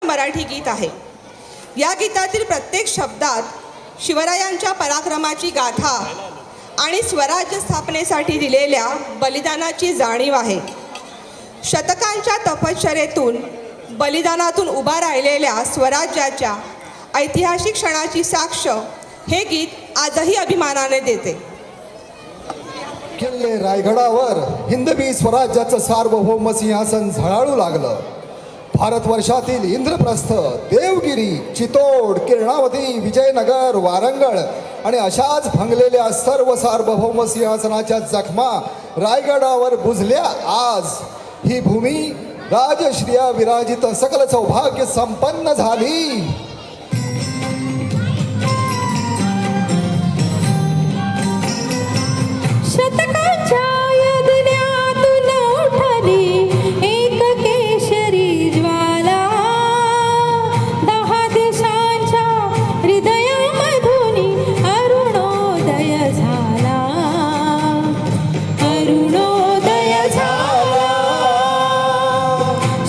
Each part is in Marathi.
मराठी गीत आहे. या गीतातील प्रत्येक शब्दात शिवरायांच्या पराक्रमाची गाथा आणि स्वराज्य स्थापनेसाठी दिलेल्या बलिदानाची जाणीव आहे. शतकांच्या तपश्चर्येतून बलिदानातून उभा राहिलेल्या स्वराज्याच्या ऐतिहासिक क्षणाची साक्ष हे गीत आजही अभिमानाने देते. किल्ले रायगडावर हिंदवी स्वराज्याचं सार्वभौम सिंहासन झळाळू लागलं. भारतवर्षातील इंद्रप्रस्थ, देवगिरी, चितोड, किरणावती, विजयनगर, वारंगळ आणि अशाच भंगलेल्या सर्व सार्वभौम सिंहासनाच्या जखमा रायगडावर बुजल्या. आज ही भूमी राजश्रिया विराजित सकल सौभाग्य संपन्न झाली. शतकांच्या यज्ञातून उठली एक केशरी ज्वाला. 10 देशांच्या हृदयामधून अरुणोदय झाला. अरुणोदय झाला.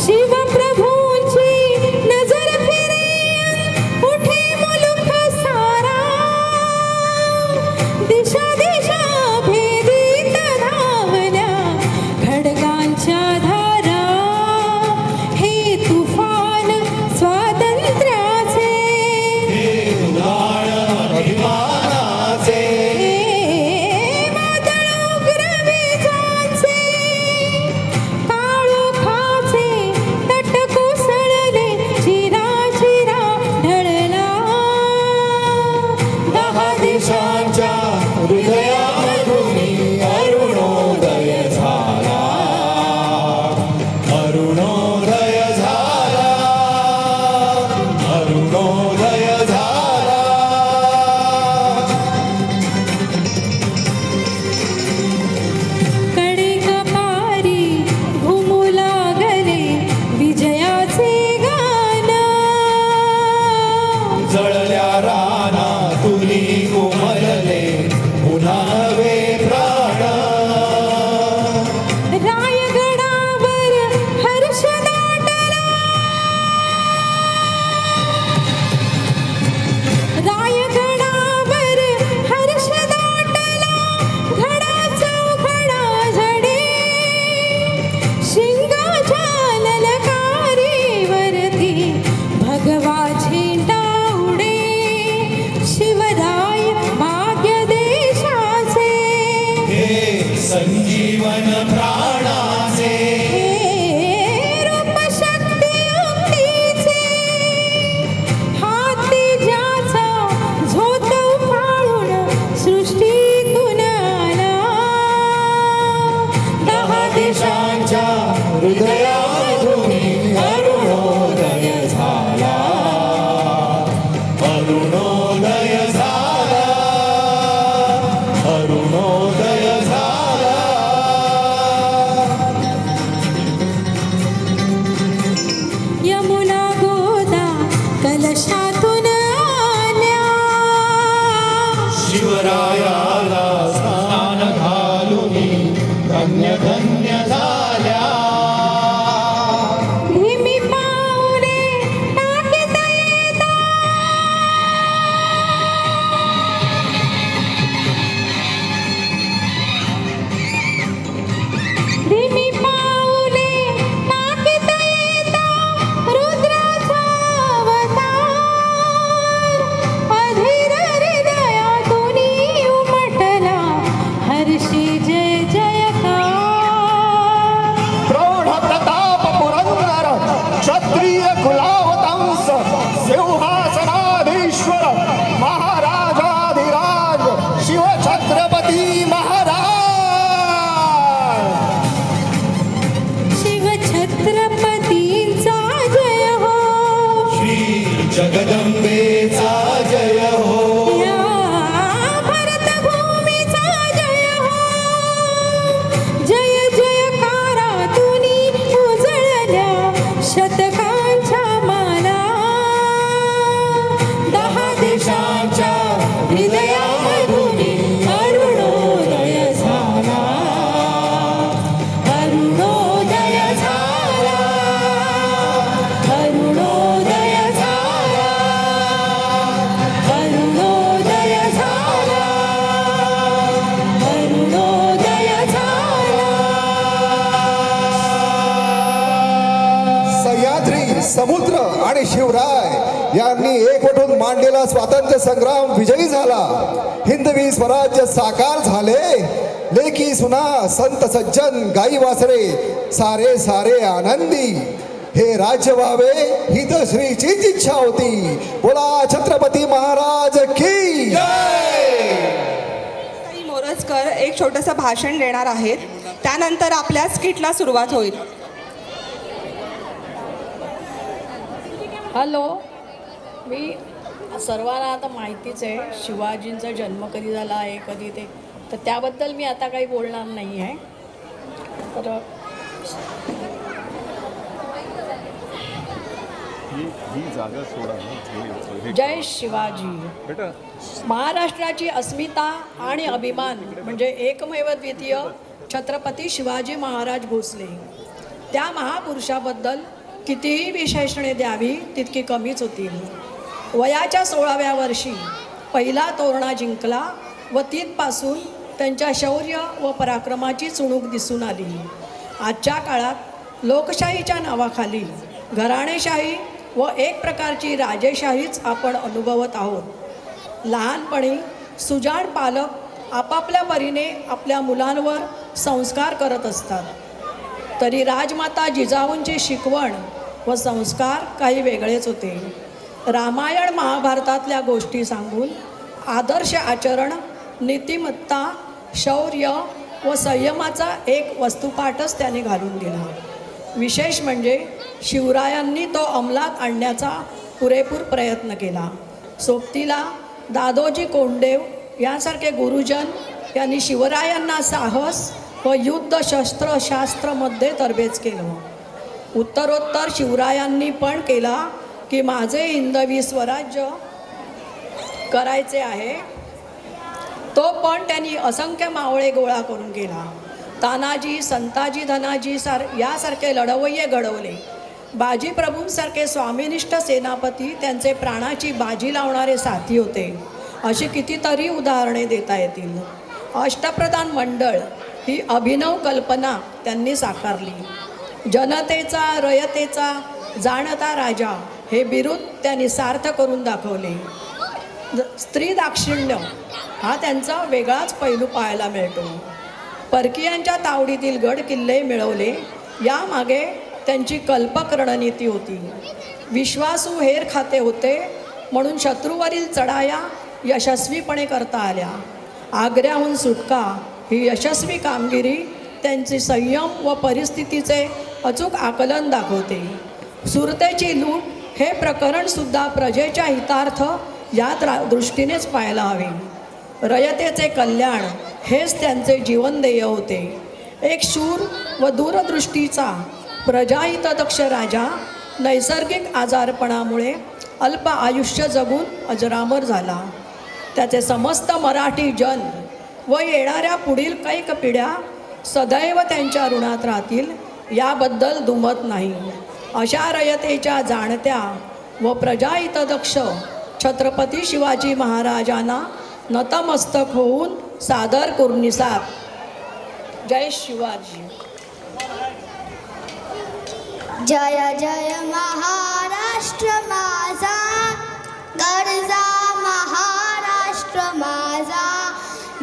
शिवप्रभूंची नजर फिरी उठे मुलुख सारा. दिशा दिशा भेदीत धावल्या खडगांच्या धारा. हे तुफान स्वातंत्र्याचे, अभिमानाचे, हे वादळ उग्र विजांचे. काळोखाचे तट कोसळले, चिरा चिरा ढळला. 10 देशांच्या हृदयामधून अरुणोदय झाला. अरुणोदय झाला. अरुणोदय झाला. कडेकपारी घुमू लागले विजयाचे गान. जळल्या राना तुली उमलले पुन्हा नवे प्राण. रायगडावर हर्ष दाटला. रायगडावर हर्ष दाटला. घडा चौघडा झडे. शिंगाच्या ललकारीवरती भगवा झेंडा उडे. शिवराय भाग्य देशाचे, हे संजीवन प्राणाचे. हे रूप शक्ती युक्तीचे. हाती ज्याचा झोत उफाळून सृष्टीतून आला. 10 देशांच्या हृदयामधून अरुणोदय झाला. अरुणोदय झाला. अरुणोदय झाला. यमुना गोदा कलशातून आल्या. शिवरायाला स्नान घालून धन्य धन्य झाल्या. धीमी पाऊले टाकीत येता. धीमी पाऊले टाकीत येता. रुद्राचा अवतार. अधीर हृदयातून उमटला हर्षी जय जयकार. प्रौढ प्रताप पुरंदर क्षत्रिय कुलावतंस सिंहासनाधीश्वर महाराजाधिराज शिवछत्रपती महाराज. शिवछत्रपतींचा जय हो. श्री जगदंबेचा जय हो. या भरतभूमीचा जय हो. जय जयकारातून उजळल्या शतकांच्या माला. 10 देशांच्या हृदयामधून अरुणोदय झाला. अरुणोदय झाला. अरुणोदय समुद्र आणि शिवराय यांनी एकवटून मांडलेला स्वातंत्र्य संग्राम विजयी झाला. हिंदवी स्वराज्य साकार झाले. लेकी सुना संत सज्जन गाई वासरे सारे सारे आनंदी. हे राज्य व्हावे ही तर श्रीचीच इच्छा होती. बोला छत्रपती महाराज की ताई मोरजकर एक छोटंसं भाषण देणार आहेत. त्यानंतर आपल्या स्किटला सुरुवात होईल. हॅलो, मी सर्वांना आता माहितीच आहे शिवाजींचा जन्म कधी झाला आहे, कधी ते, तर त्याबद्दल मी आता काही बोलणार नाही आहे. तर जय शिवाजी. महाराष्ट्राची अस्मिता आणि अभिमान म्हणजे एकमेव द्वितीय छत्रपती शिवाजी महाराज भोसले. त्या महापुरुषाबद्दल कितीही विशेषणे द्यावी तितकी कमीच होतील. वयाच्या 16व्या वर्षी पहिला तोरणा जिंकला व तिथपासून त्यांच्या शौर्य व पराक्रमाची चुणूक दिसून आली. आजच्या काळात लोकशाहीच्या नावाखाली घराणेशाही व एक प्रकारची राजेशाहीच आपण अनुभवत आहोत. लहानपणी सुजाण पालक आपापल्या परीने आपल्या मुलांवर संस्कार करत असतात. तरी राजमाता जिजाऊंची शिकवण व संस्कार काही वेगळेच होते. रामायण महाभारतातल्या गोष्टी सांगून आदर्श आचरण, नीतिमत्ता, शौर्य व संयमाचा एक वस्तुपाठच त्याने घालून दिला. विशेष म्हणजे शिवरायांनी तो अंमलात आणण्याचा पुरेपूर प्रयत्न केला. सोबतीला दादोजी कोंडदेव यांसारखे गुरुजन यांनी शिवरायांना साहस व युद्ध शस्त्रशास्त्रमध्ये तरबेज केलं. उत्तरोत्तर शिवरायांनी पण केला की माझे हिंदवी स्वराज्य करायचे आहे. तो पण त्यांनी असंख्य मावळे गोळा करून केला. तानाजी, संताजी, धनाजी यासारखे लढवय्ये घडवले. बाजीप्रभूंसारखे स्वामिनिष्ठ सेनापती त्यांचे प्राणाची बाजी लावणारे साथी होते. अशी कितीतरी उदाहरणे देता येतील. अष्टप्रधान मंडळ ही अभिनव कल्पना त्यांनी साकारली. जनतेचा रयतेचा जाणता राजा हे बिरुद त्यांनी सार्थ करून दाखवले. स्त्री दाक्षिण्य हा त्यांचा वेगळाच पैलू पाहायला मिळतो. परकीयांच्या तावडीतील गड किल्ले मिळवले यामागे त्यांची कल्पक रणनीती होती. विश्वासू हेर खाते होते म्हणून शत्रूवरील चढाया यशस्वीपणे करता आल्या. आग्र्याहून सुटका ही यशस्वी कामगिरी त्यांची संयम व परिस्थितीचे अचूक आकलन दाखवते. सुरतेची लूट हे प्रकरणसुद्धा प्रजेच्या हितार्थ या दृष्टीनेच पाहायला हवे. रयतेचे कल्याण हेच त्यांचे जीवनध्येय होते. एक शूर व दूरदृष्टीचा प्रजाहितदक्ष राजा नैसर्गिक आजारपणामुळे अल्प आयुष्य जगून अजरामर झाला. त्याचे समस्त मराठी जन व येणाऱ्या पुढील कैक पिढ्या सदैव त्यांच्या ऋणात राहतील याबद्दल दुमत नाही. अशा रयतेच्या जाणत्या व प्रजाहितदक्ष छत्रपती शिवाजी महाराजांना नतमस्तक होऊन सादर कुर्निसार. जय शिवाजी. जय जय महाराष्ट्र माझा, गरजा महाराष्ट्र माझा.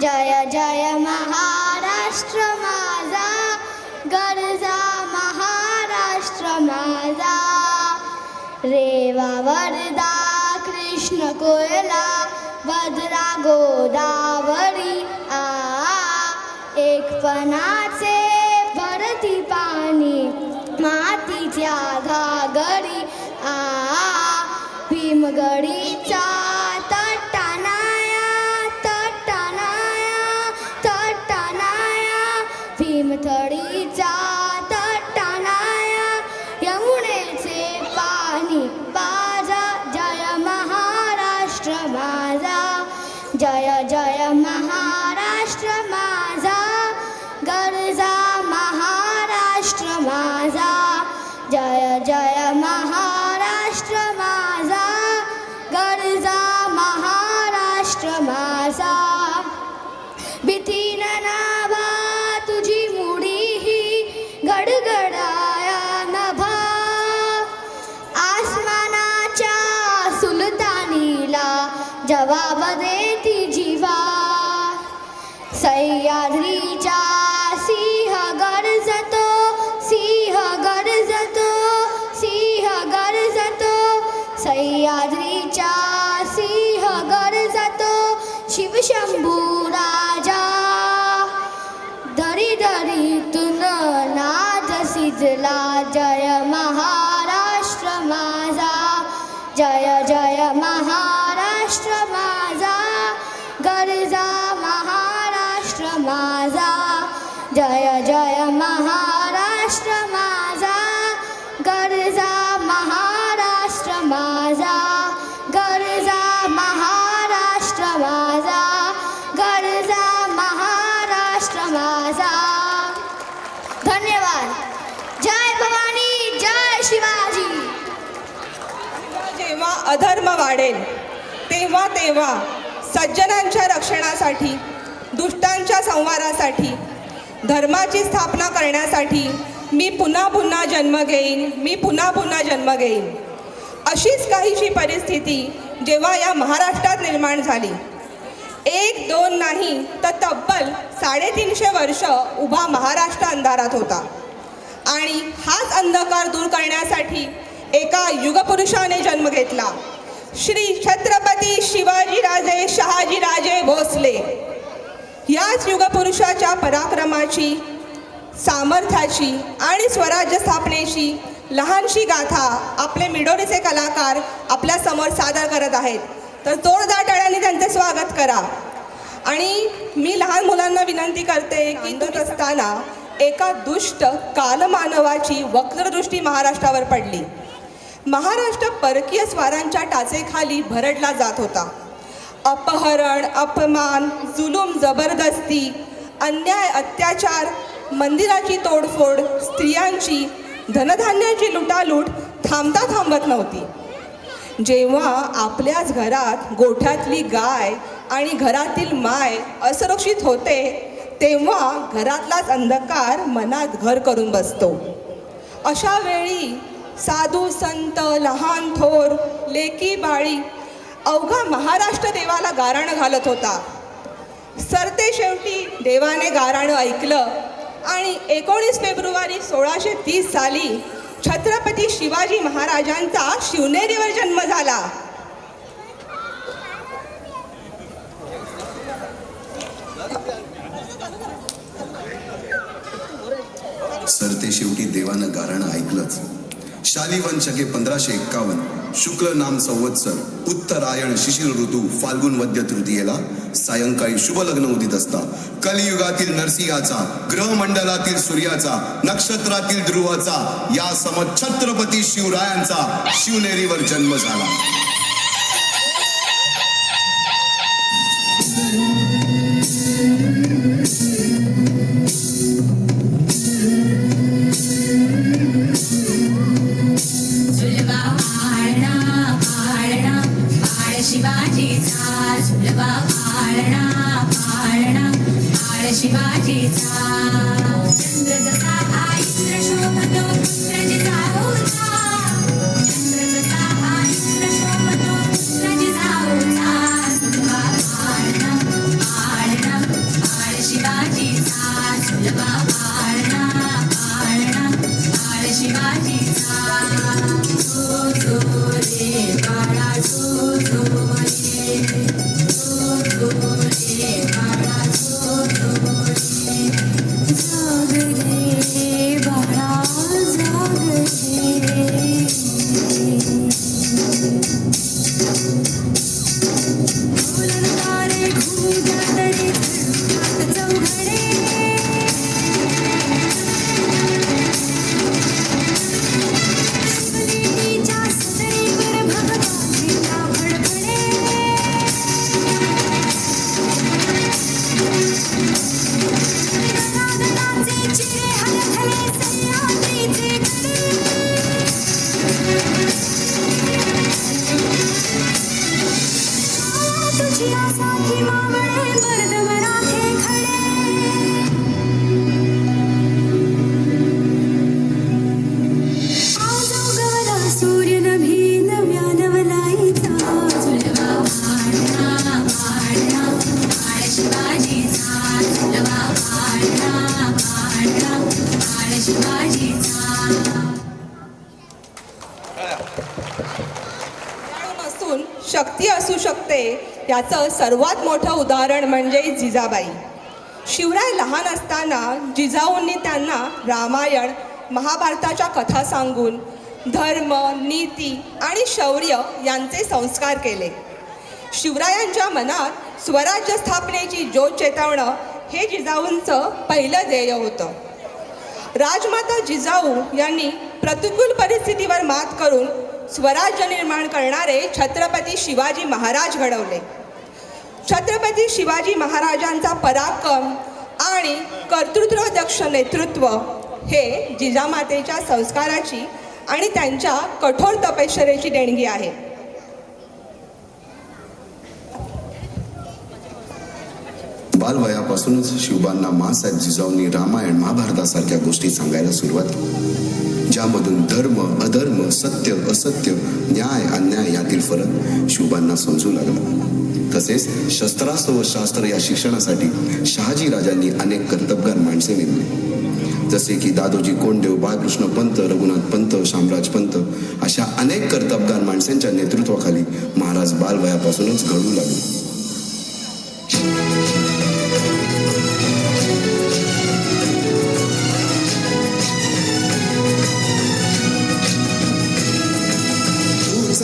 जय जय महाराष्ट्र माझा, गरजा महाराष्ट्र माझा. रेवा वर्धा कृष्ण कोयला भद्रा गोदावरी आ. एकपणाचे भरती पाणी मातीच्या घागरी आ. भीमगडीचा तटानाया तटानाया तटानाया. भीमथडीचा तटानाया यमुनेचे पाणी बाजा. जय महाराष्ट्र माझा, जय जय महाराष्ट्र माझा, गरजा महाराष्ट्र माझा. जय जय महाराष्ट्र माझा, गरजा जवाब देती जीवा सह्याद्रीच्या सिंह गर्जतो सिंह गर्जतो सिंह गर्जतो सह्याद्रीच्या सिंह गर्जतो शिवशंभू राजा दरी दरीतून नाद सिजला जय महाराष्ट्र माझा जय जय महाराष्ट्र माझा गर्जा महाराष्ट्र माझा जय जय महाराष्ट्र माझा गर्जा महाराष्ट्र माझा गर्जा महाराष्ट्र माझा गर्जा महाराष्ट्र माझा. धन्यवाद. जय भवानी जय शिवाजी. जेव्हा अधर्म वाढेल तेव्हा तेव्हा सज्जनांच्या रक्षणासाठी दुष्टांच्या संहारासाठी धर्माची स्थापना करण्यासाठी मी पुन्हा पुन्हा जन्म घेईन मी पुन्हा पुन्हा जन्म घेईन अशीच काहीशी परिस्थिती जेव्हा या महाराष्ट्रात निर्माण झाली. 1-2 नाही तर तब्बल 350 वर्ष उभा महाराष्ट्र अंधारात होता आणि हाच अंधकार दूर करण्यासाठी एका युगपुरुषाने जन्म घेतला. श्री छत्रपती शिवाजीराजे शहाजीराजे भोसले. याच युगपुरुषाच्या पराक्रमाची सामर्थ्याची आणि स्वराज्य स्थापनेची लहानशी गाथा आपले मिडोरीचे कलाकार आपल्या समोर सादर करत आहेत. तर जोरदार टाळ्यांनी त्यांचे स्वागत करा. आणि मी लहान मुलांना विनंती करते की दूर असताना एका दुष्ट कालमानवाची वक्रदृष्टी महाराष्ट्रावर पडली. महाराष्ट्र परकीय स्वारांच्या टाचेखाली भरडला जात होता. अपहरण अपमान जुलूम जबरदस्ती अन्याय अत्याचार मंदिराची तोडफोड स्त्रियांची धनधान्याची लुटालूट थांबता थांबत नव्हती. जेव्हा आपल्याच घरात गोठ्यातली गाय आणि घरातील माय असुरक्षित होते तेव्हा घरातलाच अंधकार मनात घर करून बसतो. अशा वेळी साधू संत लहान थोर लेकी बाळी अवघा महाराष्ट्र देवाला गाराणं घालत होता. सरते शेवटी देवाने गाराणं ऐकलं आणि 19 फेब्रुवारी 1630 साली छत्रपती शिवाजी महाराजांचा शिवनेरीवर जन्म झाला. सरते शेवटी देवानं गाराणं ऐकलंच. शालिवन शके 1551 शुक्ल नाम संवत्सर उत्तरायण शिशिर ऋतू फाल्गुन वद्य तृतीयेला सायंकाळी शुभ लग्न उदित असता कलियुगातील नरसिंहाचा ग्रहमंडलातील सूर्याचा नक्षत्रातील ध्रुवाचा या सम छत्रपती शिवरायांचा शिवनेरीवर जन्म झाला. शिवाजीचा झुलवा पाळणा पाळणा पाळ शिवाजीचा चंद्र जसा हा इंद्र शोभतो पुत्र जिजाऊचा चंद्र जसा हा इंद्र शोभतो पुत्र जिजाऊचा झुलवा पाळणा पाळणा पाळ शिवाजीचा झुलवा पाळणा पाळणा पाळ शिवाजीचा जो जो रे बाळा जो जो सूर्य नभी नव्या नवलाईचा झुलवा पाळणा माणसातून शक्ती असू शकते याचं सर्वात मोठं उदाहरण म्हणजे जिजाबाई. शिवराय लहान असताना जिजाऊंनी त्यांना रामायण महाभारताच्या कथा सांगून धर्म, नीती आणि शौर्य यांचे संस्कार केले. शिवरायांच्या मनात स्वराज्य स्थापनेची ज्योत चेतवणं हे जिजाऊंचं पहिलं ध्येय होतं. राजमाता जिजाऊ यांनी प्रतिकूल परिस्थितीवर मात करून स्वराज्य निर्माण करणारे छत्रपती शिवाजी महाराज घडवले. छत्रपती शिवाजी महाराजांचा पराक्रम आणि कर्तृत्वदक्ष नेतृत्व हे जिजामातेच्या संस्काराची आणि त्यांच्या कठोर तपश्चर्येची देणगी आहे. बालवयापासूनच शिवबांना माँसाहेब जिजाऊंनी रामायण महाभारतासारख्या गोष्टी सांगायला सुरुवात केली, ज्यामधून धर्म अधर्म, सत्य असत्य, न्याय अन्याय यातील फरक शिवबांना समजू लागला. तसेच शस्त्रास्त्र व शास्त्र या शिक्षणासाठी शहाजी राजांनी अनेक कर्तबगार माणसे नेमली, जसे की दादोजी कोंडदेव, बाळकृष्ण पंत, रघुनाथ पंत, शामराज पंत अशा अनेक कर्तबगार माणसांच्या नेतृत्वाखाली महाराज बालवयापासूनच घडू लागले.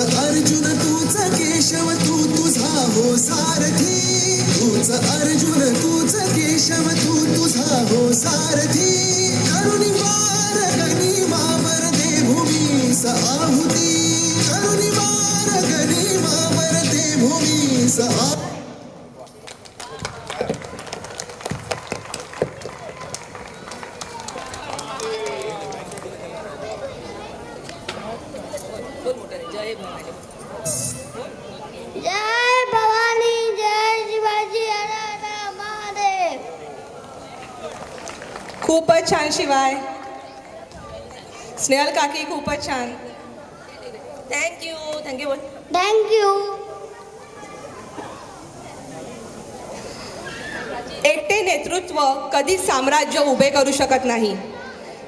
अर्जुन तूच केशव तू तुझा हो सारथी, तूच अर्जुन तूच केशव तू तुझा हो सारथी. करुणी वार गनिमावर दे भूमीस आहुती, करुणी वार गनिमावर दे भूमीस आहुती. जय भवानी, जय शिवाजी, हर हर महादेव. खूपच छान शिवाय. स्नेहल काकी खूपच छान. Thank you thank you. थँक्यू. एकटे नेतृत्व कधीच साम्राज्य उभे करू शकत नाही.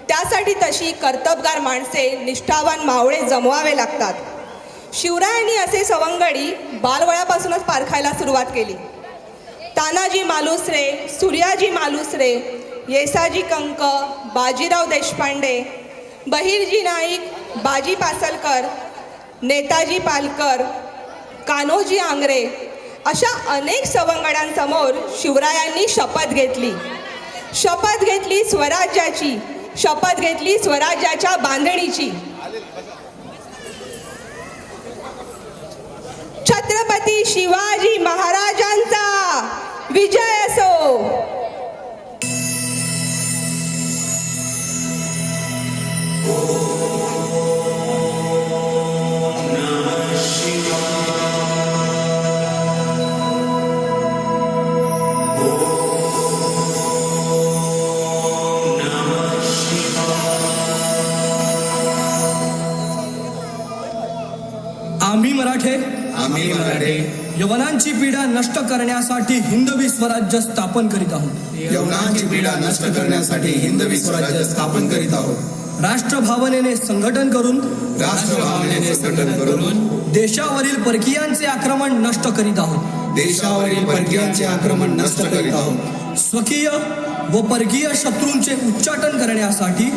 त्यासाठी तशी कर्तबगार माणसे, निष्ठावान मावळे जमवावे लागतात. शिवरायांनी असे सवंगडी बालवयापासूनच पारखायला सुरुवात केली. तानाजी मालुसरे, सूर्याजी मालुसरे, येसाजी कंक, बाजीराव देशपांडे, बहिर्जी नाईक, बाजी पासलकर, नेताजी पालकर, कान्होजी आंग्रे अशा अनेक सवंगड्यांसमोर शिवरायांनी शपथ घेतली. शपथ घेतली स्वराज्याची, शपथ घेतली स्वराज्याच्या बांधणीची. छत्रपती शिवाजी महाराजांचा विजय असो. आम्ही मराठे यवनांची पीडा नष्ट करण्यासाठी हिंदवी स्वराज्य स्थापन करीत आहोत. यवनांची पीडा नष्ट करण्यासाठी हिंदवी स्वराज्य स्थापन करीत आहोत. राष्ट्रभावनेने संघटन करून देशावरील परकीयांचे आक्रमण नष्ट करीत आहोत. देशावरील परकीयांचे आक्रमण नष्ट करीत आहोत. स्वकीय व परकीय शत्रूंचे उच्चाटन करण्यासाठी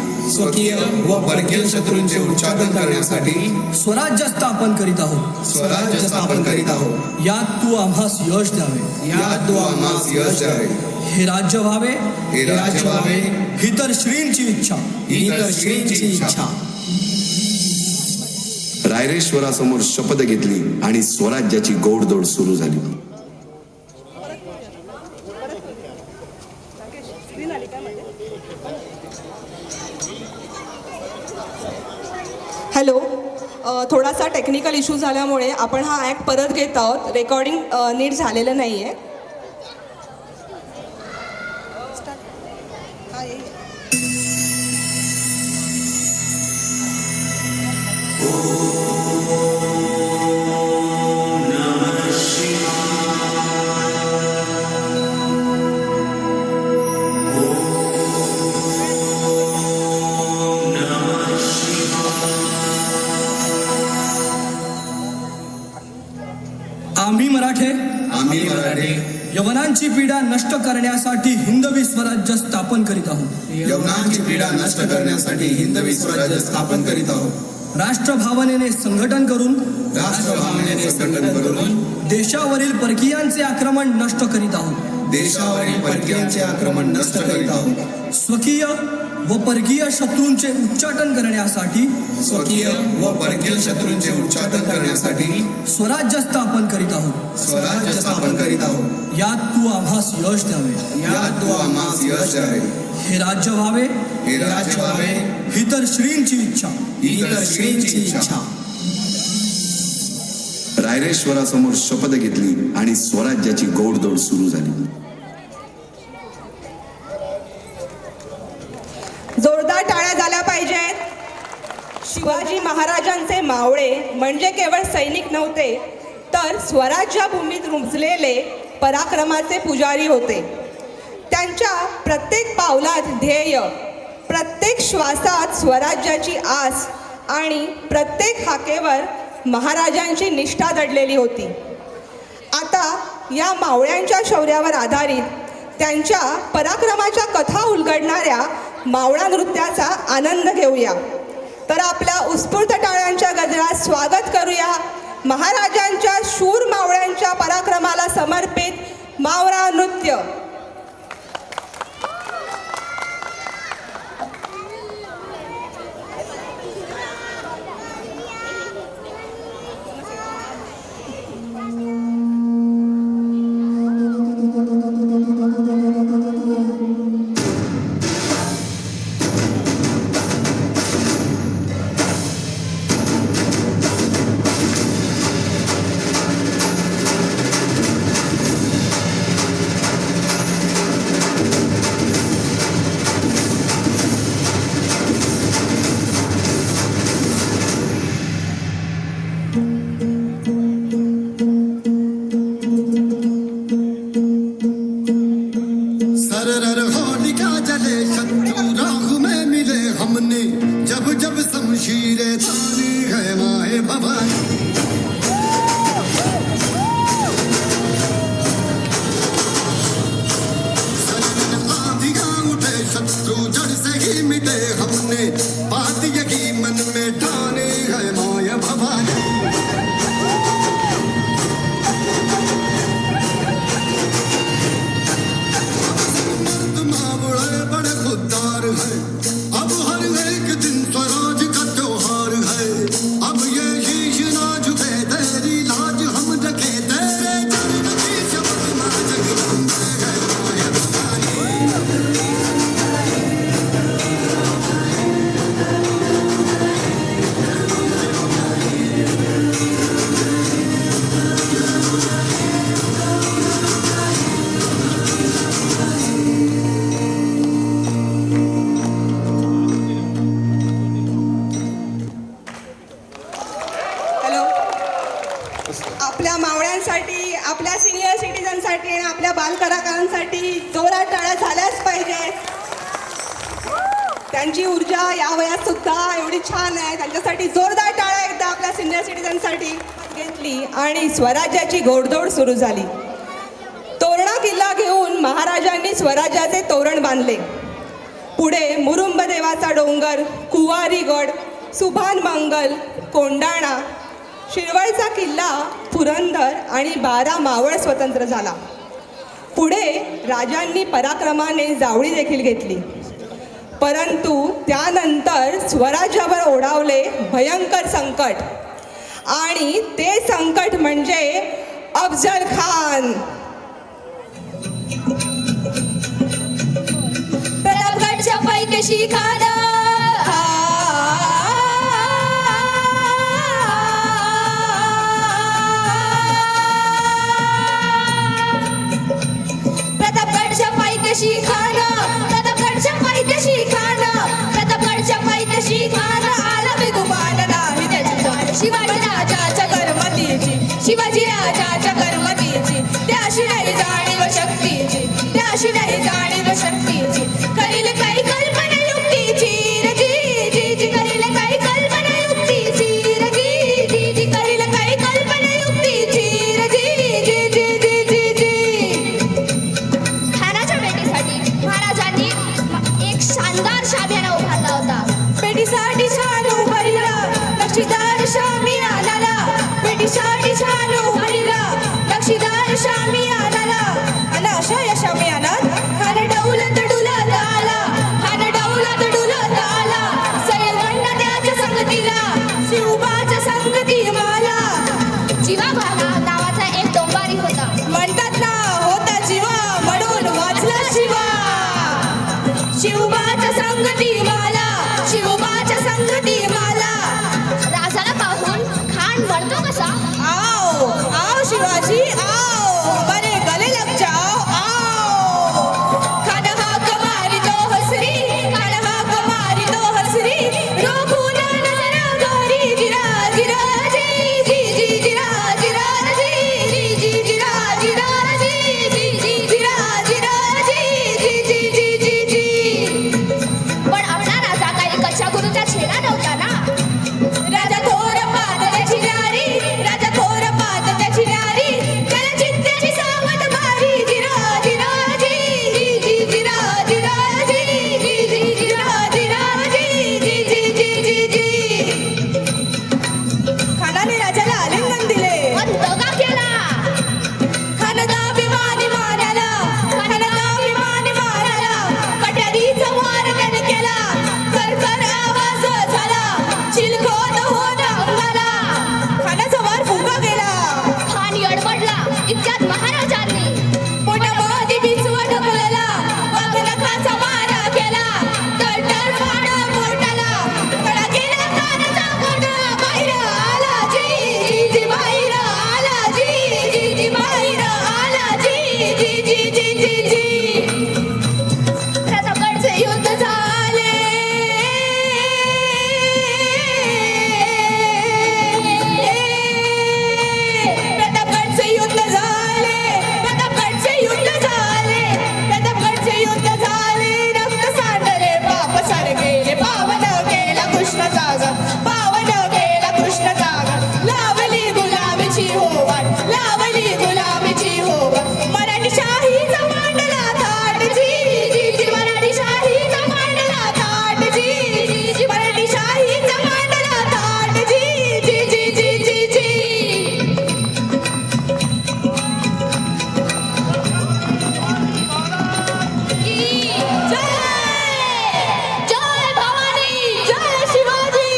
उच्चाटन करण्यासाठी स्वराज्य स्थापन करीत आहोत. स्वराज्य स्थापन करीत आहोत. यात तू आम्हास यश द्यावे. हे राज्य व्हावे. ही तर श्रींची इच्छा. रायरेश्वरासमोर शपथ घेतली आणि स्वराज्याची गोडदोड सुरू झाली. हॅलो, थोडासा टेक्निकल इश्यू झाल्यामुळे आपण हा ॲक्ट परत घेत आहोत. रेकॉर्डिंग नीट झालेलं नाही आहे. आम्ही मराठे यवनांची पीडा नष्ट करण्यासाठी हिंदवी स्वराज्य स्थापन करीत आहोत. यवनांची पीडा नष्ट करण्यासाठी हिंदवी स्वराज्य स्थापन करीत आहोत. राष्ट्रभावनेने संघटन करून राष्ट्रभावनेने संघटन करून देशावरील परकीयांचे आक्रमण नष्ट करीत आहोत. देशावरील परकीयांचे आक्रमण नष्ट करीत आहोत. स्वकीय व परकीय शत्रूंचे उच्चाटन करण्यासाठी स्वकीय व परकीय शत्रूंचे उच्चाटन करण्यासाठी स्वराज्य स्थापन करीत आहोत. स्वराज्य स्थापन करीत आहोत. यात तू आम्हास यश द्यावे. यात तू आम्हास यश द्यावे. हे राज्य व्हावे हे राज्य व्हावे ही तर श्रींची इच्छा. ही तर श्रींची इच्छा. रायरेश्वरासमोर शपथ घेतली आणि स्वराज्याची गोडदोड सुरू झाली. जोरदार टाळ्या झाल्या पाहिजेत. शिवाजी महाराजांचे मावळे म्हणजे केवळ सैनिक नव्हते, तर स्वराज्य भूमीत रुजलेले पराक्रमाचे पुजारी होते. त्यांच्या प्रत्येक पावलात ध्येय, प्रत्येक श्वासात स्वराज्याची आस आणि प्रत्येक हाकेवर महाराजांची निष्ठा दडलेली होती. आता या मावळ्यांच्या शौर्यावर आधारित त्यांच्या पराक्रमाच्या कथा उलगडणाऱ्या मावळा नृत्याचा आनंद घेऊया. तर आपल्या उत्स्फूर्त टाळ्यांच्या गजरात स्वागत करूया महाराजांच्या शूर मावळ्यांच्या पराक्रमाला समर्पित मावळा नृत्य. आपल्या मावळ्यांसाठी, आपल्या सिनियर सिटीजनसाठी आणि आपल्या बालकलाकारांसाठी जोरात टाळ्या झाल्याच पाहिजे. त्यांची ऊर्जा या वयात सुद्धा एवढी छान आहे. त्यांच्यासाठी जोरदार टाळ्या एकदा आपल्या सिनियर सिटीजनसाठी घेतली आणि स्वराज्याची घोडदौड सुरू झाली. तोरणा किल्ला घेऊन महाराजांनी स्वराज्याचे तोरण बांधले. पुढे मुरुंब देवाचा डोंगर, कुवारीगड, सुभान मंगल, कोंडाणा, शिरवळचा किल्ला, पुरंदर आणि 12 मावळ स्वतंत्र झाला. पुढे राजांनी पराक्रमाने जावळी देखील घेतली. परंतु त्यानंतर स्वराज्यावर ओढावले भयंकर संकट आणि ते संकट म्हणजे अफजल खान. प्रतापगडच्या पैकशी खाना प्रतापगडच्या पैकशी खाना प्रतापगडच्या पैकशी खाना प्रतापगडच्या पैकशी खाना आला बेगुमान नाही त्याची शिवाजी राजाच्या करमतीची शिवाजी राजाच्या करमतीची त्याशी नाही जाणीव शक्तीची त्याशी नाही जाणीव शक्तीची करील काही कल्पना युक्तीची रजी जी जी करील काही कल्पना युक्तीची रजी जी जी करील काही कल्पना युक्तीची रजी जीवा भाला नावाचा एक डोंबारी होता. म्हणतात ना होता जीवा म्हणून वाचला शिवा. शिवबाच्या संगती मला, शिवबाच्या संगती मला. राजाला पाहून खान म्हणतो कसा, आओ आओ शिवाजी आओ, बरे गले लग जाओ आओ. खान हाक मारी तो हसरी, खान हाक मारी तो हसरी. रोखून नजर गोरी जिरा जिरा जी जी जी जिरा जिरा जी जी जी जिरा जिरा जी जी जी जिरा जिरा जी जी जी जी जी जी. पण आपला राजा काही कच्च्या गुरुचा छेडा नव्हता ना. राजा थोर पात त्याची नारी, राजा थोर पात त्याची नारी. त्याला चित्त्याची सावध मारी जिरा जिरा जी जी जी जिरा जिरा जी जी जी जिरा जिरा जी जी जी जी जी जी. खानाने राजाला आलिंगन दिले, पण दगा केला. खानदा अभिमानी मानाला, खानदा अभिमानी मानाला. कट्यारीचा वार त्याने केला, करकर आवाज झाला. चिलखोत होत अंगाला, खानाचा वार फुंका गेला. खान यडबडला. इतक्यात महाराजांनी पोटामध्ये बिचवा ढकलला, वाघनखाचा मारा केला. तळतळ फाडा पोटाला, कडा केला कानाचा गोटा. बाहेर आला जी जी बाहेर आला जी जी जी बाहेर आला जी जी जी जी जी जी. प्रतापगडचे युद्ध झाले, प्रतापगडचे युद्ध झाले, प्रतापगडचे युद्ध झाले, प्रतापगडचे युद्ध झाले. रक्त सांडले पाप सारे गेले, पावन गेला कृष्ण जागा, पावन गेला कृष्ण जागा. लावली गुलाबीची होवाट, लावली गुलाबीची होवाट. मराठी शाहीचा मांडला थाट जी जी जी, मराठी शाहीचा मांडला थाट जी जी जी, मराठी शाहीचा मांडला थाट जी जी जी जी जी जी. जय भवानी, जय शिवाजी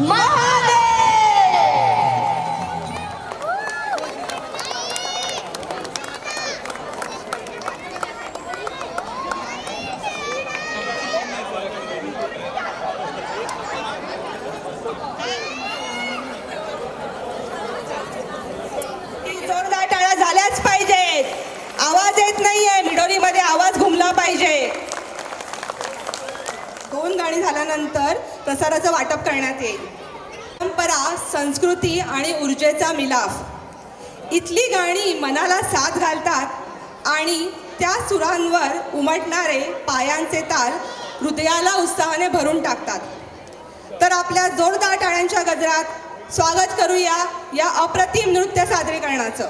महादेव. जोरदार टाळ्या झाल्याच पाहिजेत. आवाज येत नाहीये, मिडोरीमध्ये आवाज घुमला पाहिजे. 2 गाणी झाल्यानंतर प्रसाराचं वाटप करण्यात येईल. परंपरा, संस्कृती आणि ऊर्जेचा मिलाफ. इथली गाणी मनाला साथ घालतात आणि त्या सुरांवर उमटणारे पायांचे ताल हृदयाला उत्साहाने भरून टाकतात. तर आपल्या जोरदार टाळ्यांच्या गजरात स्वागत करूया या अप्रतिम नृत्य सादरीकरणाचं.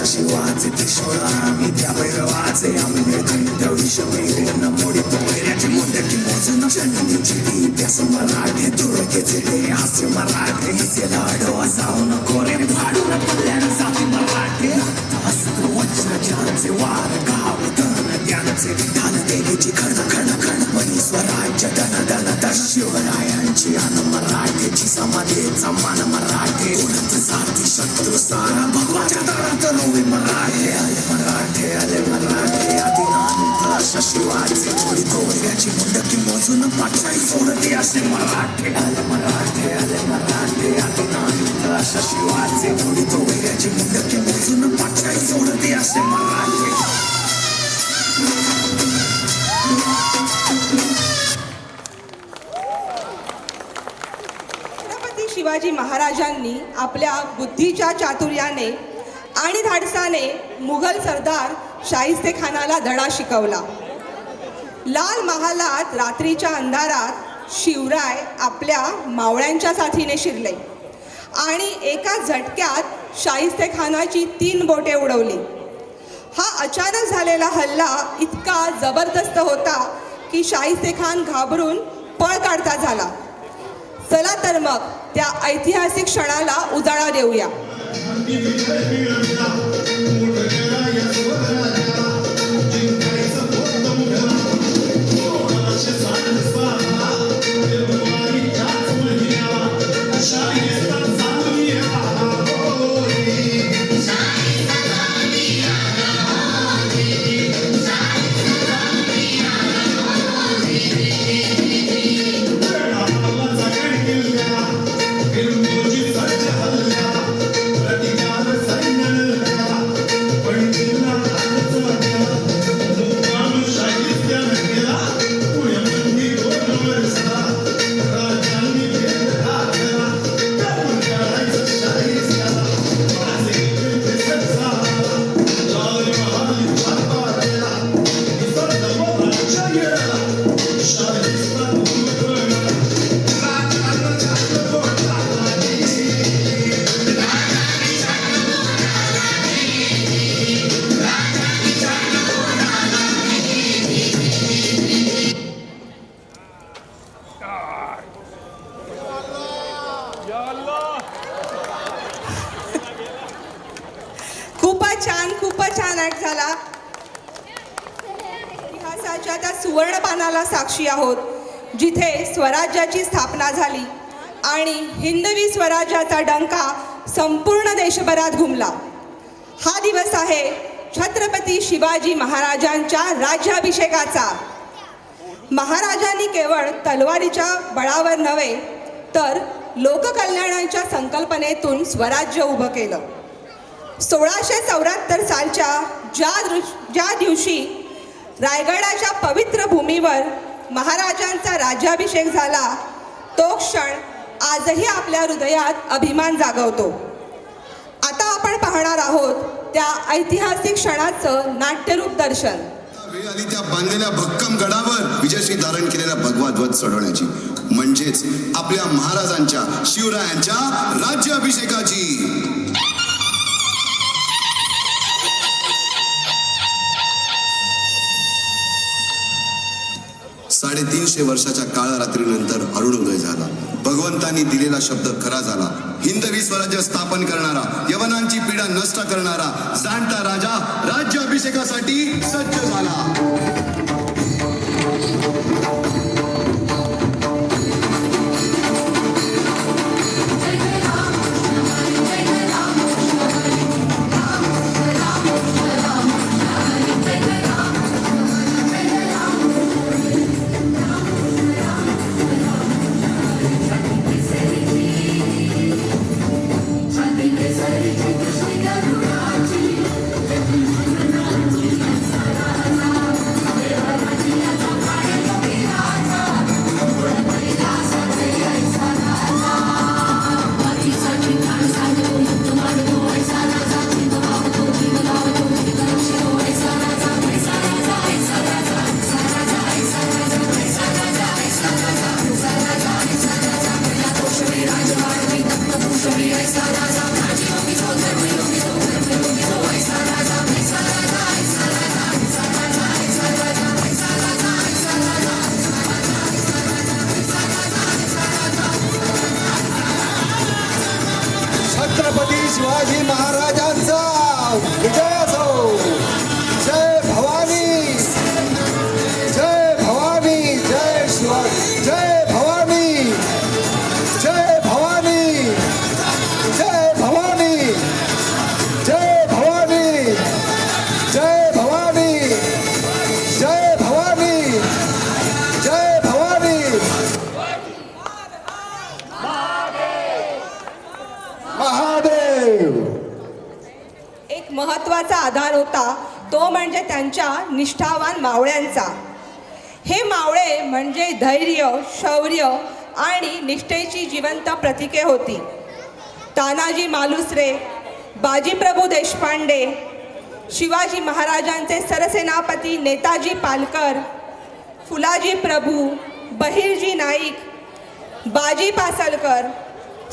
शिवाचे त्रिशूळा आम्ही त्या भैरवाचे आम्ही निर्दंड विषमेघ मोडी पोहऱ्याची मुंडकी मोजून जननीची दिव्यास मराठे दुर्गेचे ते हास्य मराठे हिचे लाडो जाऊन कोरे भाडून पडल्यानं जाती मराठे अस्त्र वज्रजांचे वार गाव धन ज्ञानचे ढाल देवीची खण खण खण मनी स्वराज्य धन धन धन शिवरायांची अन मराठेची समाधीचा मान मराठे उडत जाती शत्रू सारा भगवाच्या दरात रोवे मराठे आले मराठे आदिनांत अशा शिवाचे थोडी दोऱ्याची मुंडकी मोजून पाठशाई सोडते असे मराठे आले मराठे आदिनांत अशा शिवाचे थोडी दोऱ्याची मुंडकी मोजून पाठशाई सोडते असे मराठे शिवाजी महाराजांनी आपल्या बुद्धीच्या चातुर्याने आणि धाडसाने मुघल सरदार शाहिस्तेखानाला धडा शिकवला. लाल महालात रात्रीच्या अंधारात शिवराय आपल्या मावळ्यांच्या साथीने शिरले आणि एका झटक्यात शाहिस्तेखानाची 3 बोटे उडवली. हा अचानक झालेला हल्ला इतका जबरदस्त होता की शाहिस्तेखान घाबरून पळ काढता झाला. चला तर मग त्या ऐतिहासिक क्षणाला उजाळा देऊया. खूपच छान ॲक्ट झाला. इतिहासाच्या त्या सुवर्ण पानाला साक्षी आहोत जिथे स्वराज्याची स्थापना झाली आणि हिंदवी स्वराज्याचा डंका संपूर्ण देशभरात घुमला. हा दिवस आहे छत्रपती शिवाजी महाराजांच्या राज्याभिषेकाचा. महाराजांनी केवळ तलवारीच्या बळावर नव्हे तर लोककल्याणाच्या संकल्पनेतून स्वराज्य उभं केलं. 1674 सालच्या ज्या दिवशी रायगडाच्या पवित्र भूमीवर महाराजांचा राज्याभिषेक झाला तो क्षण आजही आपल्या हृदयात अभिमान जागवतो. आता आपण पाहणार आहोत त्या ऐतिहासिक क्षणाचं नाट्यरूप दर्शन. वेळ आली त्या बांधलेल्या भक्कम गडावर विजयश्री धारण केलेला भगवा ध्वज चढवण्याची, म्हणजेच आपल्या महाराजांच्या शिवरायांच्या राज्याभिषेकाची. 350 वर्षाच्या काळरात्रीनंतर अरुणोदय झाला. भगवंतांनी दिलेला शब्द खरा झाला. हिंदवी स्वराज्य स्थापन करणारा, यवनांची पीडा नष्ट करणारा जाणता राजा राज्याभिषेकासाठी सज्ज झाला. छत्रपती शिवाजी महाराजांचा विजय असो. जय भवानी, जय भवानी, जय शिवाजी, जय भवानी, जय भवानी, जय भवानी, जय भवानी, जय भवानी, जय भवानी, जय भवानी. महादेव. एक महत्त्वाचा आधार होता तो म्हणजे त्यांच्या निष्ठावान मावळ्यांचा. हे मावळे म्हणजे धैर्य, शौर्य आणि निष्ठेची जिवंत प्रतीके होती. तानाजी मालुसरे, बाजीप्रभू देशपांडे, शिवाजी महाराजांचे सरसेनापती नेताजी पालकर, फुलाजी प्रभू, बहिर्जी नाईक, बाजी पासलकर,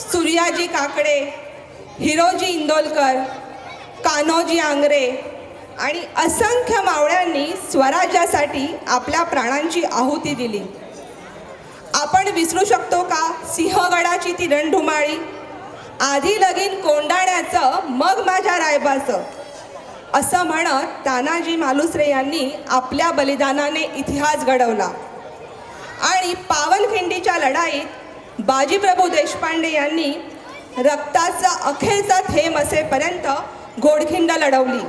सूर्याजी काकडे, हिरोजी इंदोलकर, कान्होजी आंग्रे आणि असंख्य मावळ्यांनी स्वराज्यासाठी आपल्या प्राणांची आहुती दिली. आपण विसरू शकतो का सिंहगडाची ती रणधुमाळी? आधी लगीन कोंडाण्याचं मग माझ्या रायबाचं, असं म्हणत तानाजी मालुसरे यांनी आपल्या बलिदानाने इतिहास घडवला. आणि पावनखिंडीच्या लढाईत बाजीप्रभू देशपांडे यांनी रक्ताचा अखेरचा थेंब असेपर्यंत घोडखिंड लढवली,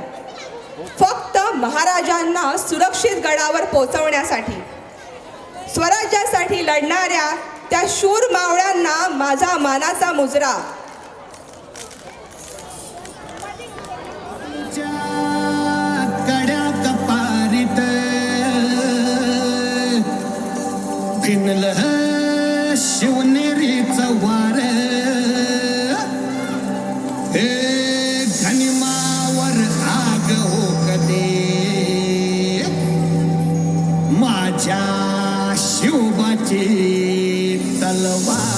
फक्त महाराजांना सुरक्षित गडावर पोचवण्यासाठी. स्वराज्यासाठी लढणाऱ्या त्या शूर मावळ्यांना माझा मानाचा मुजरा. कड्या कपारीत भिनलं शिवनेरीचं वार, हे घनिमावर आग हो कधी माझ्या शिवबाची तलवार.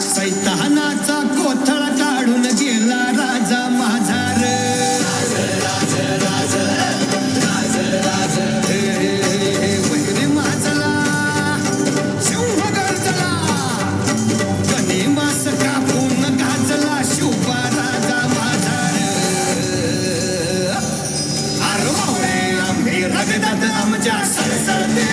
सैतानाचा कोथळा काढून गेला राजा माझा रे. वैरी माझला सिंह गरजला, कनी मास कापून गाजला शिवबा राजा माझा रे. अरे मावळे आम्ही रगतात आमच्या सरसरते,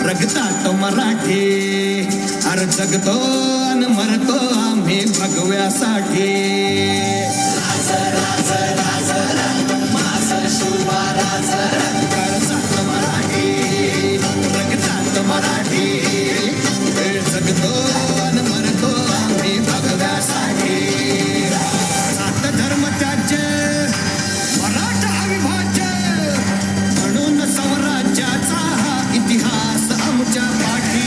रगतात मराठी, अरे जगतो आणि मरतो आम्ही भगव्यासाठी. काळजात मराठी, रगतात मराठी, जगतो आणि मरतो आम्ही भगव्यासाठी. सात धर्म त्याज्य, मराठा अविभाज्य, म्हणून स्वराज्याचा इतिहास आमच्या पाठी.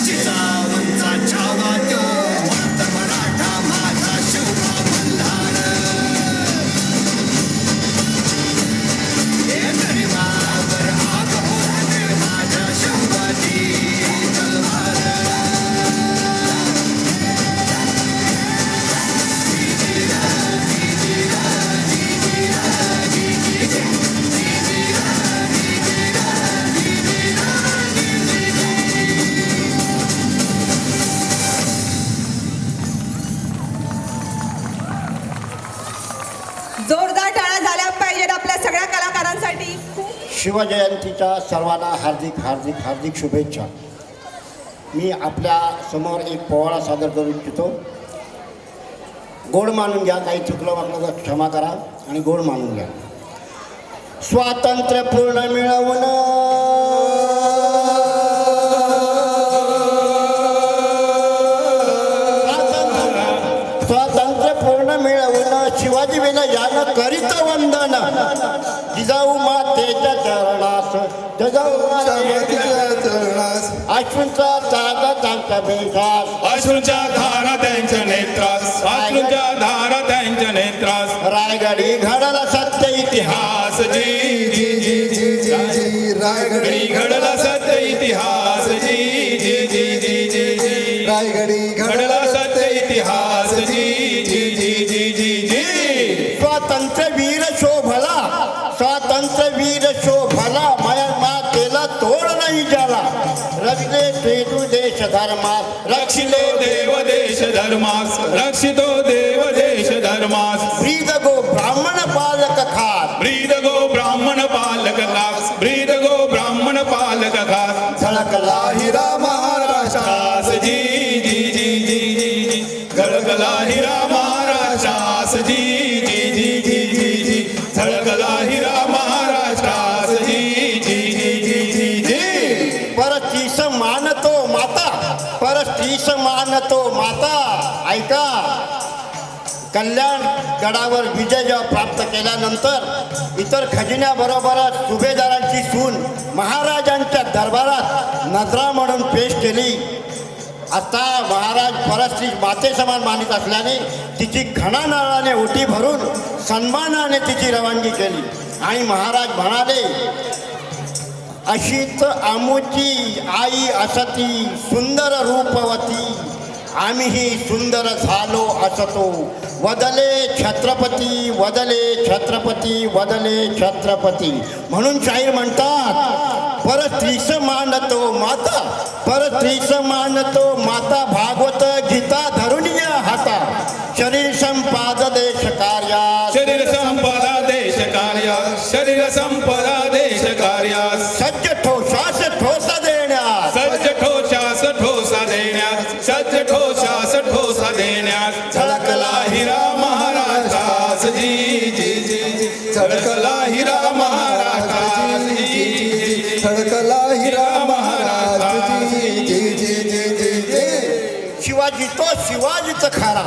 जिजाऊंचा छावा तो मस्त मराठा माझा शिवबा मल्हार. हे गरिबावर आग होते माझ्या शिवबाची तलवार. जोरदार टाळ्या झाल्या पाहिजेत आपल्या सगळ्या कलाकारांसाठी. शिवजयंतीच्या सर्वांना हार्दिक हार्दिक हार्दिक शुभेच्छा. मी आपल्या समोर एक पोवाडा सादर करू इच्छितो. गोड मानून घ्या, काही चुकलं वाटलं तर क्षमा करा आणि गोड मानून घ्या. स्वातंत्र्य पूर्ण मिळवून स्वातंत्र्य स्वातंत्र्य पूर्ण मिळवून शिवाजी विना यानं करीत वंदन जिजाऊ मातेच्या चरणास जिजाऊ मातेच्या चरणास अश्रूंचा ताजा त्यांच्या बेशास अश्रूंच्या धारा त्यांच्या नेत्रास अश्रूंच्या धारा त्यांच्या नेत्रास रायगडी घडला सत्य इतिहास जी जी जी जी जी जी रायगडी घडला सत्य इतिहास जी जी जी जी जी जी रायगडी घडला सत्य इतिहास जी जी जी जी जी जी स्वातंत्र्य वीर शोभला स्वातंत्र्य वीर शोभला माया मातेला तोड नाही ज्याला रक्षले सेतू देश धर्मास रक्षितो देव देश धर्मास रक्षितो देव देश धर्मास ब्रीद गो ब्राह्मण पालक खास ब्रीद गो ब्राह्मण पालक खास ब्रीद गो ब्राह्मण पालक खास झळकला हिरा महाराष्ट्रास जी जी जी जी जी जी झळकला हिरा महाराष्ट्रास जी जी जी जी जी जी झळकला हिरा महाराष्ट्रास जी जी जी जी जी जी परस्त्रीस मानतो माता परस्त्रीस मानतो माता ऐका कल्याण गडावर विजय जेव्हा प्राप्त केल्यानंतर इतर खजिन्याबरोबरच सुभेदारांची सून महाराजांच्या दरबारात नजरा म्हणून पेश केली. आता महाराज परस्त्री माते समान मानित असल्याने तिची घणानाळाने ओटी भरून सन्मानाने तिची रवानगी केली आणि महाराज म्हणाले, अशीच आमुची आई असती सुंदर रूपवती आम्हीही सुंदर झालो असतो वदले छत्रपती वदले छत्रपती वदले छत्रपती. म्हणून शाहीर म्हणतात, परस्त्रीस मानतो माता परस्त्रीस मानतो माता भागवत गीता धरुणीय हाता शरीर संपाद देश कार्या शरीर संपदा देश कार्या शरीर संपदा देश कार्या सज्ज ठोशास ठोसा देण्यास सज्ज ठोशास ठोसा देण्यास सज्ज ठोशास ठोसा देण्यास झळकला हिरा महाराष्ट्रास जी जी जी जी झळकला हिरा महाराष्ट्रास जी जी जी झळकला हिरा महाराज जी जी जी जी जी जी. शिवाजी तो शिवाजीच खरा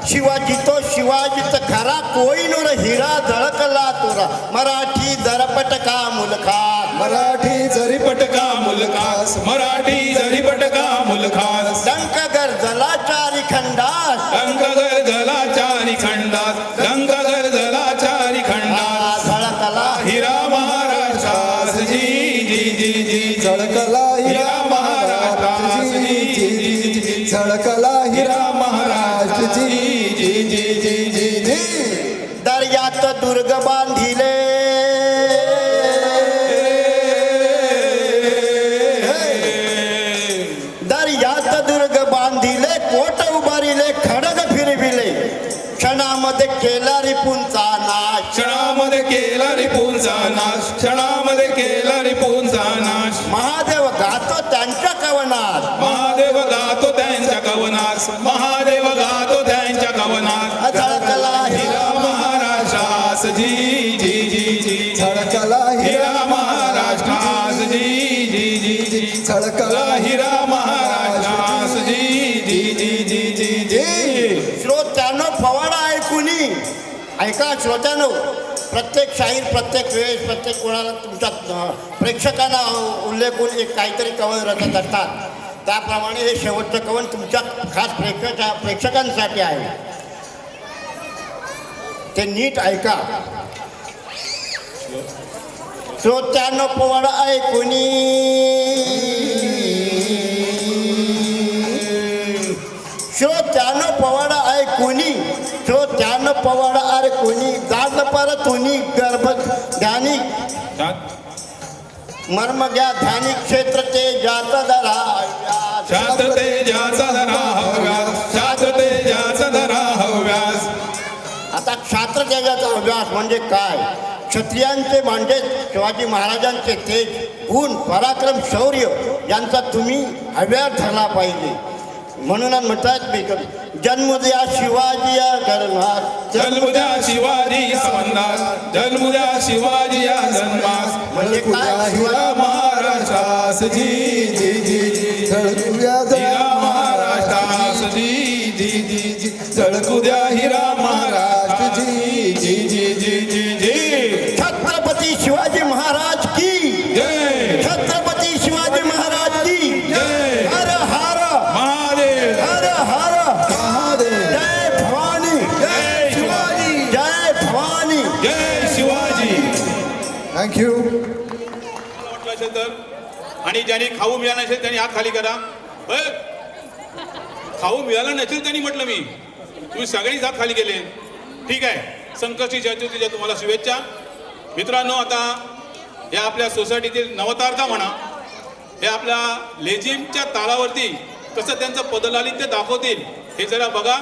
शिवाजी तो शिवाजीच खरा कोहिनूर हिरा झळकला तुरा मराठी दरपट का मुलखा मराठी झरीपट का मुलखास मराठी झरीपट का मुलखास डंक गरजला चारी खंडास डंक गरजला चारी खंडास डंक गरजला चारी खंडास झळकला हिरा महाराष्ट्रास जी जी जी जी झळकला हिरा हिरा महाराष्ट्रास जी जी जी जी झळकला हिरा महाराज जी जी जी जी जी जी. दर्यात दुर्ग बांधिले दर्यात दुर्ग बांधिले कोट उभारिले खडग फिरविले क्षणामध्ये केला रिपूंचा नाश क्षणामध्ये केला रिपूंचा नाश क्षणामध्ये केला रिपूंचा नाश महादेव गातो त्यांच्या कवनात महादेव गातो त्यांच्या कवनास महादेव गातो त्यांच्या कवनास झळकला हिरा महाराष्ट्रास जी जी जी जी झळकला हिरा महाराष्ट्रास जी जी जी जी झळकला हिरा महाराष्ट्रास जी जी जी जी जी जी श्रोत्यानो फवाडा ऐकुनी ऐका श्रोत्यानो प्रत्येक शाहीर प्रत्येक वेळेस प्रत्येक कोणाला तुमच्या प्रेक्षकांना उल्लेखून एक काहीतरी कवन रचत असतात. त्याप्रमाणे हे शेवटचं कवन तुमच्या खास प्रेक्षकांसाठी आहे. ते नीट ऐका. श्रोत्यानो फवाडा ऐकुनी श्रोत्यानो पवाडा ऐकुनी श्रोत्यानो पवाडा ऐकुनी जात पर तुनी गर्भ ध्यानी मर्म घ्या ध्यानी क्षेत्र ते जात धरा शात तेजाचा धरा हव्यास शात तेजाचा धरा हव्यास. आता क्षात्र तेजाचा अभ्यास म्हणजे काय? क्षत्रियांचे म्हणजे शिवाजी महाराजांचे तेज गुण पराक्रम शौर्य यांचा तुम्ही अभ्यास धरला पाहिजे. म्हणूनच म्हणतात जन्म द्या शिवाजी या जन्मास जन्म द्या शिवाजी या वंदास जन्म द्या शिवाजी या जन्मास म्हणजे काय? हिरा महाराष्ट्रास जी जी जी जी झळकूया हिरा महाराष्ट्रास जी जी जी जी झळक जगू द्या हिरा महाराज जी जी जी जी जी जी छत्रपती शिवाजी महाराज की जय छत्रपती शिवाजी महाराज की जय हर हर महादेव हर हर महादेव जय भवानी जय शिवाजी जय भवानी जय शिवाजी. थँक्यू. वाटलं असेल तर आणि ज्यांनी खाऊ मिळाला नसेल त्यांनी हात खाली करा. होय? खाऊ मिळाला नसेल त्यांनी म्हटलं मी तुम्ही सगळेच हात खाली केले. ठीक आहे. संकष्टी चतुर्थीच्या तुम्हाला शुभेच्छा. मित्रांनो, आता या आपल्या सोसायटीतील नवतारका म्हणा हे आपल्या लेझिमच्या तालावरती कसं त्यांचं पदलालित्य दाखवतील हे जरा बघा.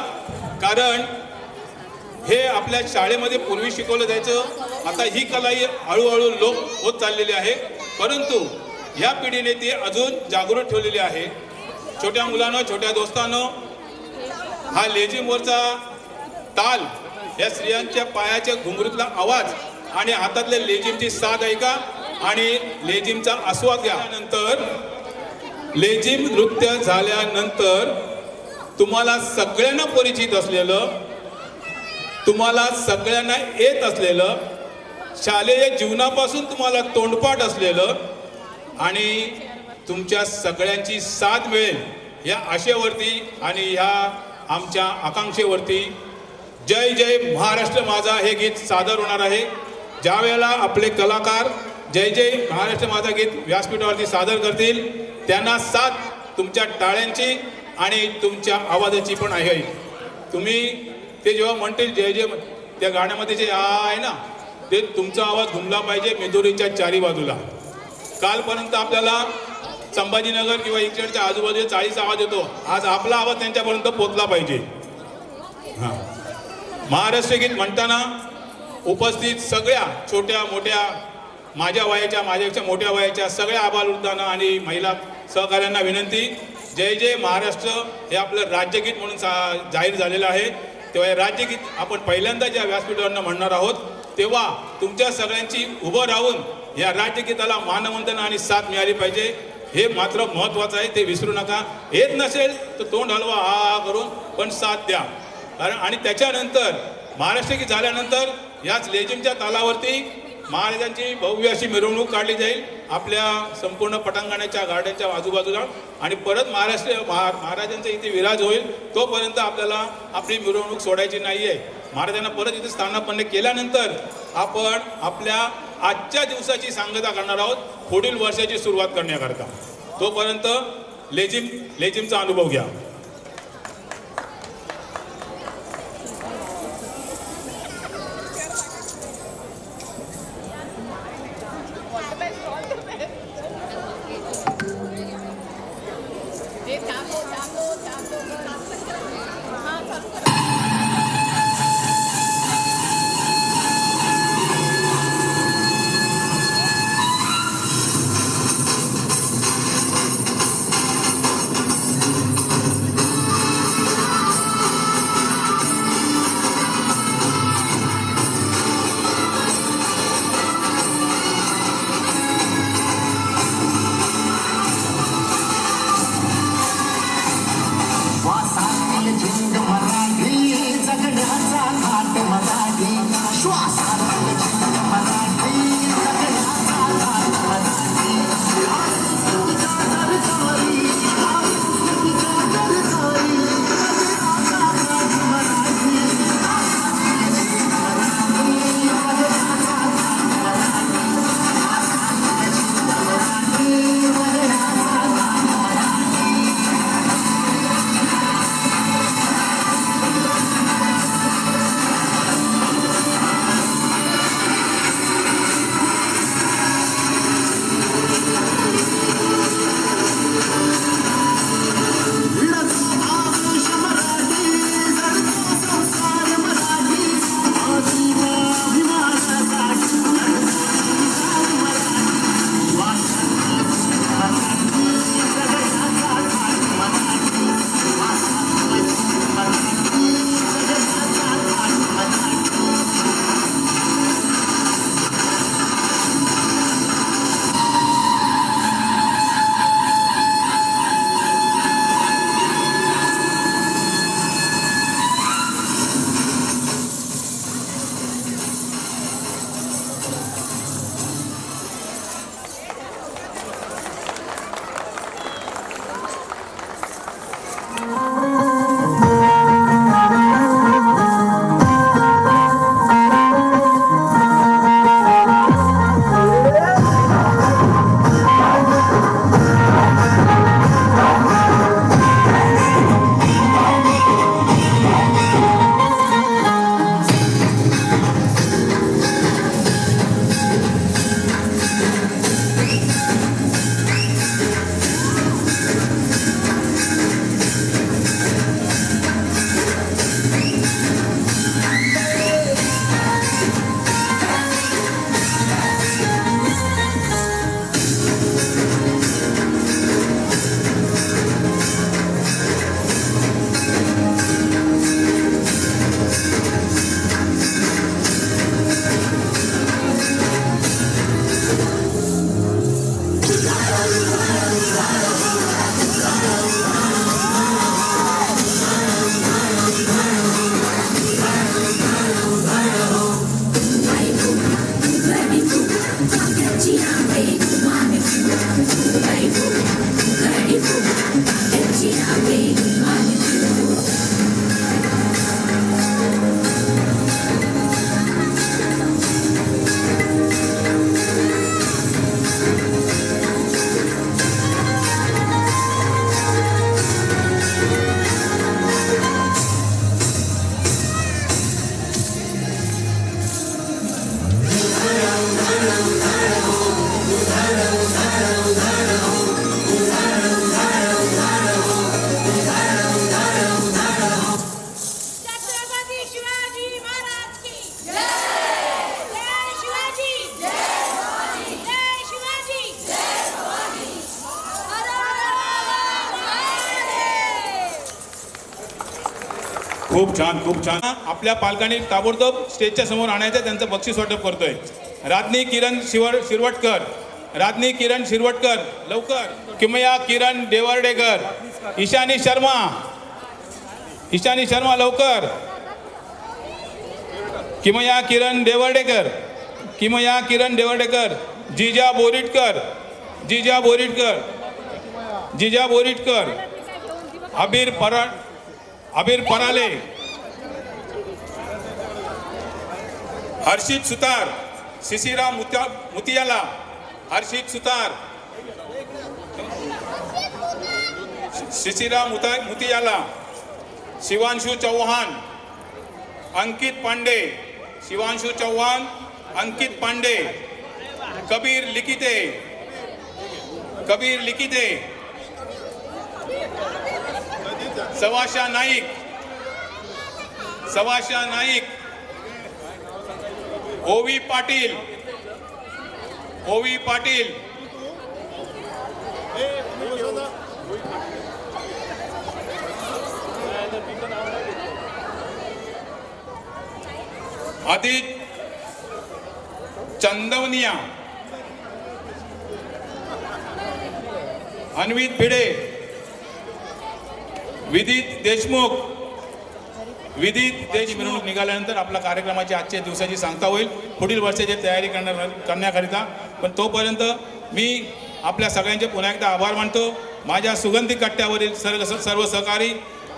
कारण हे आपल्या शाळेमध्ये पूर्वी शिकवलं जायचं. आता ही कला ही हळूहळू लोप होत चाललेली आहे. परंतु या पिढीने ती अजून जागृत ठेवलेली आहे. छोट्या मुलांनो, छोट्या दोस्तांनो, हा लेझिमवरचा ताल, या स्त्रियांच्या पायाच्या घुंगरूतला आवाज आणि हातातल्या लेझिमची साथ ऐका आणि लेझिमचा आस्वाद घ्या. नंतर लेझिम नृत्य झाल्यानंतर तुम्हाला सगळ्यांना परिचित असलेलं, तुम्हाला सगळ्यांना येत असलेलं, शालेय जीवनापासून तुम्हाला तोंडपाठ असलेलं आणि तुमच्या सगळ्यांची साथ मिळेल या आशेवरती आणि ह्या आमच्या आकांक्षेवरती जय जय महाराष्ट्र माझा हे गीत सादर होणार आहे. ज्या वेळेला आपले कलाकार जय जय महाराष्ट्र माझा गीत व्यासपीठावरती सादर करतील त्यांना साथ तुमच्या टाळ्यांची आणि तुमच्या आवाजाची पण आहे. तुम्ही ते जेव्हा म्हणतील जय जय, त्या गाण्यामध्ये जे आहे ना ते तुमचा आवाज घुमला पाहिजे मेदुरीच्या चारी बाजूला. कालपर्यंत आपल्याला संभाजीनगर किंवा इकडच्या आजूबाजूला 40 आवाज येतो. आज आपला आवाज त्यांच्यापर्यंत पोचला पाहिजे. हां, महाराष्ट्र गीत म्हणताना उपस्थित सगळ्या छोट्या मोठ्या, माझ्या वयाच्या, माझ्यापेक्षा मोठ्या वयाच्या सगळ्या आबालवृद्धांना आणि महिला सहकाऱ्यांना विनंती, जय जय महाराष्ट्र हे आपलं राज्यगीत म्हणून जाहीर झालेलं आहे. तेव्हा हे राज्यगीत आपण पहिल्यांदा ज्या व्यासपीठावरनं म्हणणार आहोत तेव्हा तुमच्या सगळ्यांची उभं राहून या राज्यगीताला मानवंदना आणि साथ मिळाली पाहिजे. हे मात्र महत्त्वाचं आहे, ते विसरू नका. येत नसेल तर तोंड हलवा, हा हा करून, पण साथ द्या. कारण आणि त्याच्यानंतर महाराष्ट्र गीत झाल्यानंतर याच लेझिमच्या तालावरती महाराजांची भव्य अशी मिरवणूक काढली जाईल आपल्या संपूर्ण पटांगणाच्या गार्डनच्या आजूबाजूला आणि परत महाराजांचा इथे विराज होईल. तोपर्यंत आपल्याला आपली मिरवणूक सोडायची नाही आहे. महाराजांना परत इथे स्थानापन्न केल्यानंतर आपण आपल्या आजच्या दिवसाची सांगता करणार आहोत पुढील वर्षाची सुरुवात करण्याकरता. तोपर्यंत लेझिमचा अनुभव घ्या. खूप छान खूप छान. आपल्या पालकांनी ताबडतोब स्टेजच्या समोर आणायचं, त्यांचं बक्षीस वाटप करतोय. राज्ञी किरण शिरवटकर, राज्ञी किरण शिरवटकर लवकर. किमया किरण देवर्डेकर, ईशानी शर्मा, ईशानी शर्मा लवकर. किमया किरण देवर्डेकर, किमया किरण देवर्डेकर. जिजा बोरिटकर, जिजा बोरिटकर, जिजा बोरिटकर. अबीर पराले, हर्षित सुतार, शिशिरा मुतियाला, हर्षित सुतार, शिशिरा मुतियाला. शिवांशु चौहान, अंकित पांडे, शिवांशु चौहान, अंकित पांडे. कबीर लिखिते, कबीर लिखिते. सवाशा नाईक, सवाशा नाईक. ओवी पाटील, ओवी पाटील. आदित्य चंदवनिया, अन्वित भिडे, विदित देशमुख, विदित देश. मिरवणूक निघाल्यानंतर आपल्या कार्यक्रमाची आजच्या दिवसाची सांगता होईल, पुढील वर्षाची तयारी करण्याकरिता. पण तोपर्यंत मी आपल्या सगळ्यांचे पुन्हा एकदा आभार मानतो. माझ्या सुगंधी कट्ट्यावरील सर्व सहकारी,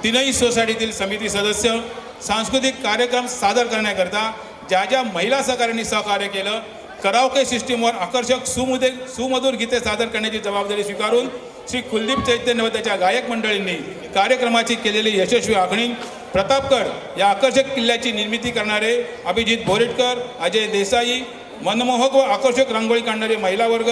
तीनही सोसायटीतील समिती सदस्य, सांस्कृतिक कार्यक्रम सादर करण्याकरता ज्या ज्या महिला सहकाऱ्यांनी सहकार्य केलं, कराओके सिस्टीमवर आकर्षक सुमधुर गीते सादर करण्याची जबाबदारी स्वीकारून श्री कुलदीप चैतन्य व त्याच्या गायक मंडळींनी कार्यक्रमाची केलेली यशस्वी आखणी, प्रतापगड या आकर्षक किल्ल्याची निर्मिती करणारे अभिजित बोरिटकर, अजय देसाई, मनमोहक व आकर्षक रांगोळी काढणारे महिला वर्ग,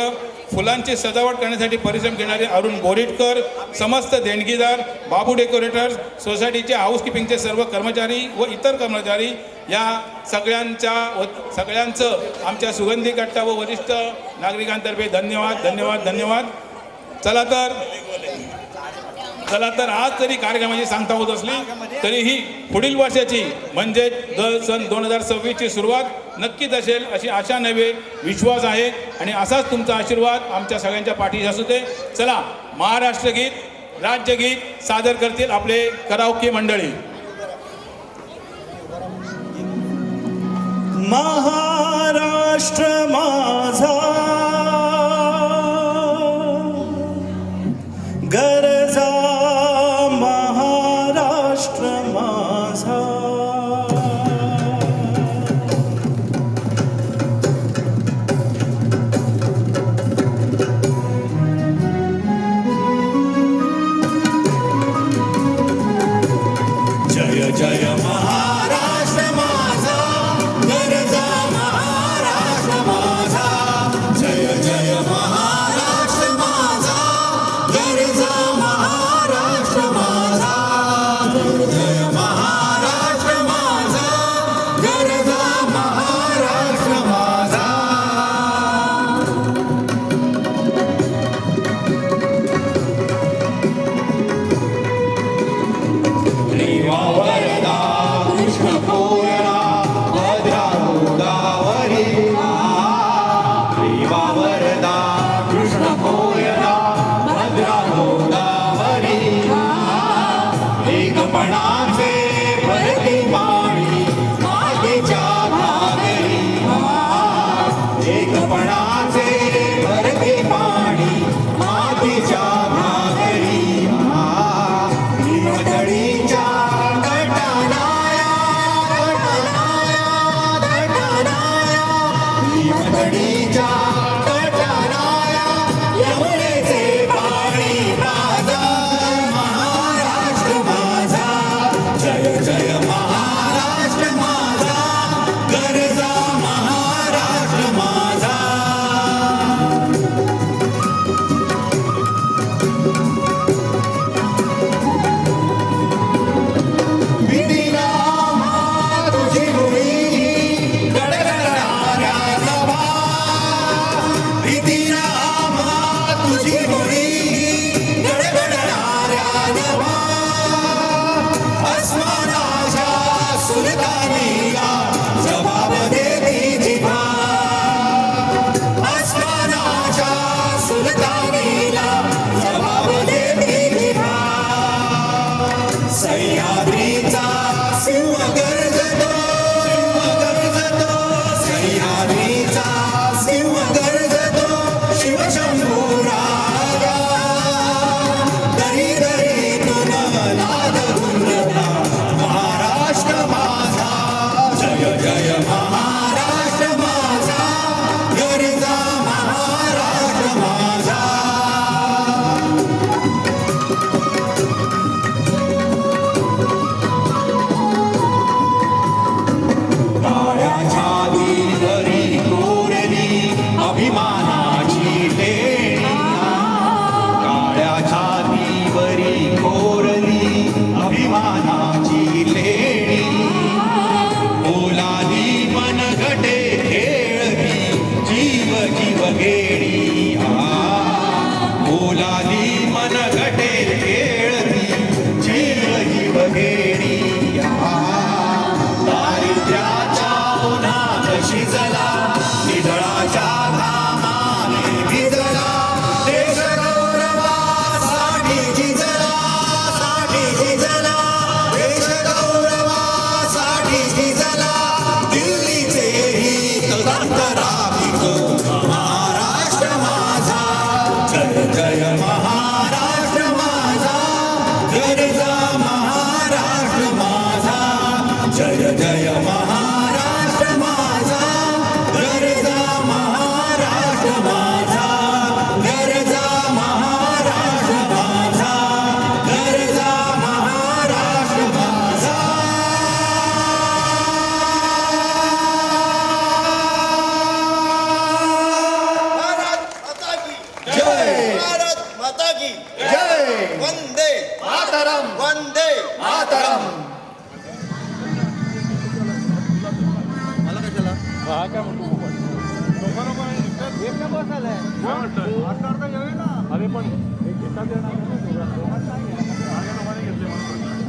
फुलांची सजावट करण्यासाठी परिश्रम घेणारे अरुण बोरिटकर, समस्त देणगीदार, बाबू डेकोरेटर्स, सोसायटीचे हाऊसकीपिंगचे सर्व कर्मचारी व इतर कर्मचारी, या सगळ्यांचं आमच्या सुगंधी कट्टा व वरिष्ठ नागरिकांतर्फे धन्यवाद धन्यवाद धन्यवाद. चला तर आज जरी कार्यक्रमाची सांगता होत असली तरीही पुढील वर्षाची म्हणजे सन 2026ची सुरुवात नक्कीच असेल अशी आशा नव्हे विश्वास आहे. आणि असाच तुमचा आशीर्वाद आमच्या सगळ्यांच्या पाठीशी असू दे. चला, महाराष्ट्र गीत, राज्यगीत सादर करतील आपले कराओके मंडळी. महाराष्ट्र माझा गरजा, महाराष्ट्र माझा जय जय महाराष्ट्र माझा गरजा, महाराष्ट्र माझा. भिजला दिल्लीचे हित राखितो महाराष्ट्र माझा जय जय महाराष्ट्र माझा गरजा महाराष्ट्र माझा जय जय महाराष्ट्र माझा गरजा महाराष्ट्र माझा गरजा महाराष्ट्र माझा गरजा महाराष्ट्र माझा जय भारत माता की जय वंदे मातरम वंदे मातरम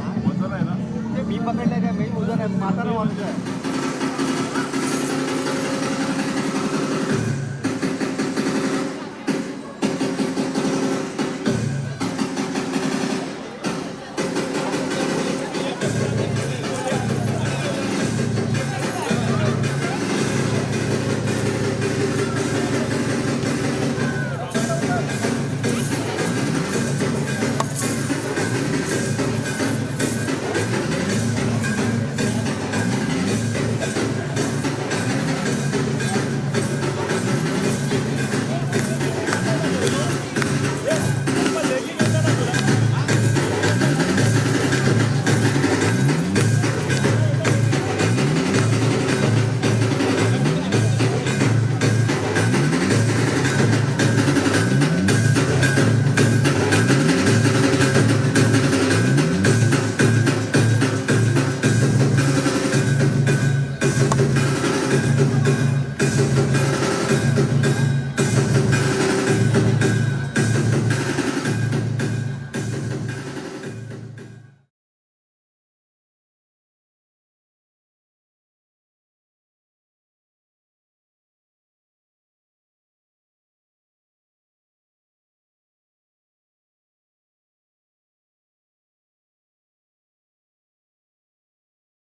मी पकडले काय मी उजर आहे म्हातारा माणूस आहे